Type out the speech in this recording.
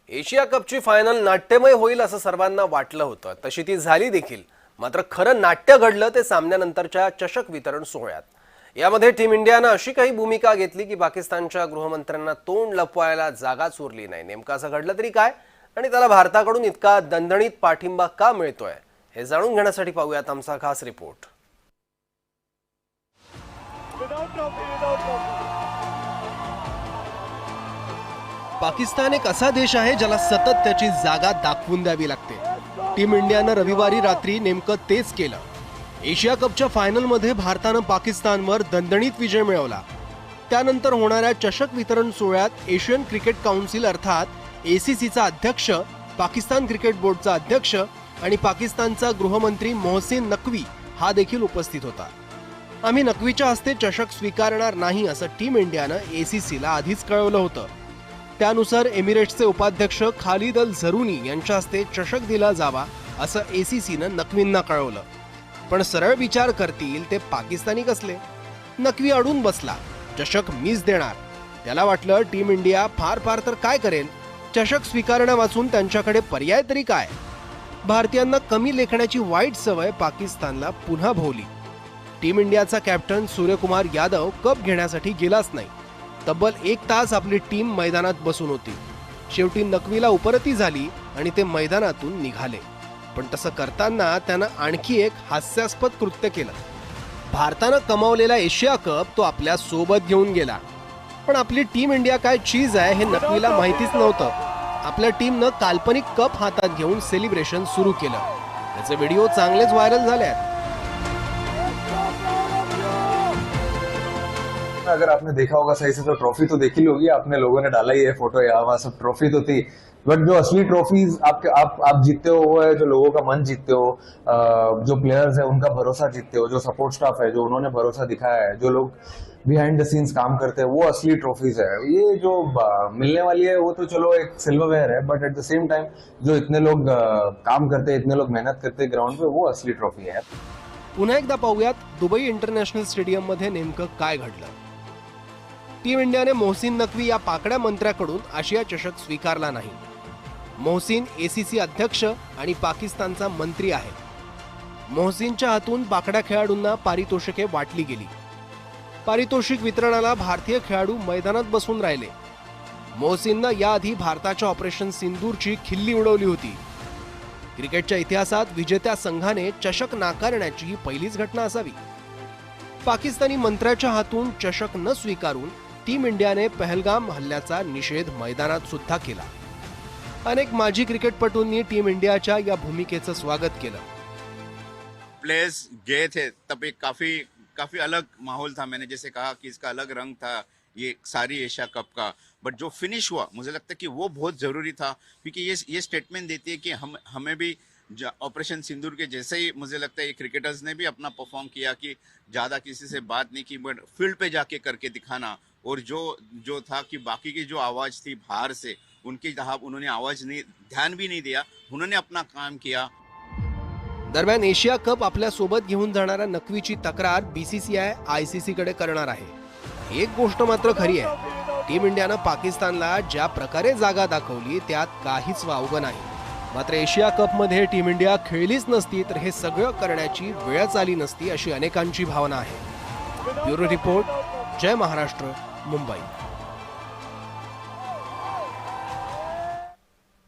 Asia कपची final नाट्यमय होईल असं सर्वांना वाटलं होतं, तशी ती झाली देखील। मात्र खरं नाट्य घडलं ते सामन्यानंतरच्या चषक वितरण सोहळ्यात। यामध्ये टीम इंडियानं अशी काही भूमिका घेतली की पाकिस्तानच्या गृहमंत्र्यांना तोंड लपवायला जागाच उरली नाही। नेमकं असं घडलं तरी काय आणि त्याला भारताकडून इतका दणदणीत पाठिंबा का मिळतोय हे जाणून घेण्यासाठी पाहूयात आमचा खास रिपोर्ट। पाकिस्तान एक असा देश आहे ज्याला सतत त्याची जागा दाखवून द्यावी लागते। टीम इंडियानं रविवारी रात्री नेमकं तेच केलं। एशिया कपच्या फायनलमध्ये भारतानं पाकिस्तानवर दणदणीत विजय मिळवला। त्यानंतर होणाऱ्या चषक वितरण सोहळ्यात एशियन क्रिकेट काउन्सिल अर्थात एसीसीचा अध्यक्ष, पाकिस्तान क्रिकेट बोर्डचा अध्यक्ष आणि पाकिस्तानचा गृहमंत्री मोहसिन नकवी हा देखील उपस्थित होता। आम्ही नकवीच्या हस्ते चषक स्वीकारणार नाही असं टीम इंडियानं एसीसीला आधीच कळवलं होतं। त्यानुसार एमिरेट्सचे उपाध्यक्ष खालिद अल झरुनी यांच्या हस्ते चषक दिला जावा असं एसीसीनं नकवींना कळवलं। पण सरळ विचार करतील ते पाकिस्तानी कसले? नकवी अडून बसला, चषक मीच देणार। त्याला वाटलं टीम इंडिया फार तर काय करेल, चषक स्वीकारण्यावाचून त्यांच्याकडे पर्याय तरी काय? भारतीयांना कमी लेखण्याची वाईट सवय पाकिस्तानला पुन्हा भोवली। टीम इंडियाचा कॅप्टन सूर्यकुमार यादव कप घेण्यासाठी गेलाच नाही। तब्बल 1 तास आपली टीम मैदानात बसून होती। शेवटी नकवीला उपरती झाली आणि ते मैदानातून निघाले। पण तसं करताना त्यानं आणखी एक हास्यास्पद कृत्य केलं। भारतानं कमावलेला एशिया कप तो आपल्या सोबत घेऊन गेला। पण आपली टीम इंडिया काय चीज आहे हे नकवीला माहितीच नव्हतं। आपल्या टीमनं काल्पनिक कप हातात घेऊन सेलिब्रेशन सुरू केलं। त्याचे व्हिडिओ चांगलेच व्हायरल झाले आहेत। अगर आपने देखा होगा सही से तो ट्रॉफी तो देखी होगी आपने, लोगों ने डाला ही है फोटो, यहाँ वहाँ सब ट्रॉफी तो थी। बट जो असली ट्रॉफीज आप जीतते हो वो है जो लोगों का मन जीतते हो, जो प्लेयर्स है उनका भरोसा जीतते हो, जो सपोर्ट स्टाफ है जो उन्होंने भरोसा दिखाया है, जो लोग बिहाइंड द सीन्स काम करते हैं, वो असली ट्रॉफीज है। ये जो मिलने वाली है वो तो चलो एक सिल्वरवेयर है, but at the same time जो इतने लोग काम करते हैं, इतने लोग मेहनत करते हैं ग्राउंड पे, वो असली ट्रॉफी है। पुन्हा एकदा पाहूयात दुबई इंटरनॅशनल स्टेडियम मध्ये नेमकं काय घडलं। टीम इंडियाने मोहसिन नकवी या पाकड्या मंत्र्याकडून आशिया चषक स्वीकारला नाही। मोहसिन एसीसी अध्यक्ष आणि पाकिस्तानचा मंत्री आहे। मोहसिनच्या हातून पाकड्या खेळाडूंना पारितोषिके वाटली गेली। पारितोषिक वितरणाला भारतीय खेळाडू मैदानात बसून राहिले। मोहसिननं याआधी भारताच्या ऑपरेशन सिंदूरची खिल्ली उडवली होती। क्रिकेटच्या इतिहासात विजेत्या संघाने चषक नाकारण्याची ही पहिलीच घटना असावी। पाकिस्तानी मंत्र्याच्या हातून चषक न स्वीकारून टीम इंडियाने पहलगाम हल्ल्याचा निषेध मैदानात सुद्धा केला। अनेक माजी क्रिकेटपटूंनी टीम इंडियाच्या या भूमिकेचं स्वागत केलं। प्लेयर्स गए थे तब एक काफी अलग माहौल था। मैंने जैसे कहा कि इसका अलग रंग था ये सारी एशिया कप का, बट जो फिनिश हुआ मुझे लगता है कि वो बहुत जरूरी था, क्योंकि ये स्टेटमेंट देती है कि हमें भी ऑपरेशन सिंदूर के जैसे ही मुझे लगता है क्रिकेटर्स ने भी अपना परफॉर्म किया कि ज़्यादा किसी से बात नहीं की, बट फील्ड पे जाके करके दिखाना। और जो था कि बाकी की जो आवाज़ थी बाहर से उनकी उन्होंने आवाज़ नहीं, ध्यान भी नहीं दिया, उन्होंने अपना काम किया। दरम्यान एशिया कप आपल्या सोबत घेऊन जाणाऱ्या नकवीची तक्रार बीसीसीआय आयसीसी कडे करणार आहे। एक गोष्ट मात्र खरी आहे, टीम इंडियानं पाकिस्तानला ज्या प्रकारे जागा दाखवली त्यात काहीच वावगं नाही। मात्र एशिया कपमध्ये टीम इंडिया खेळलीच नसती तर हे सगळं करण्याची वेळच आली नसती अशी अनेकांची भावना आहे। ब्युरो रिपोर्ट, जय महाराष्ट्र, मुंबई।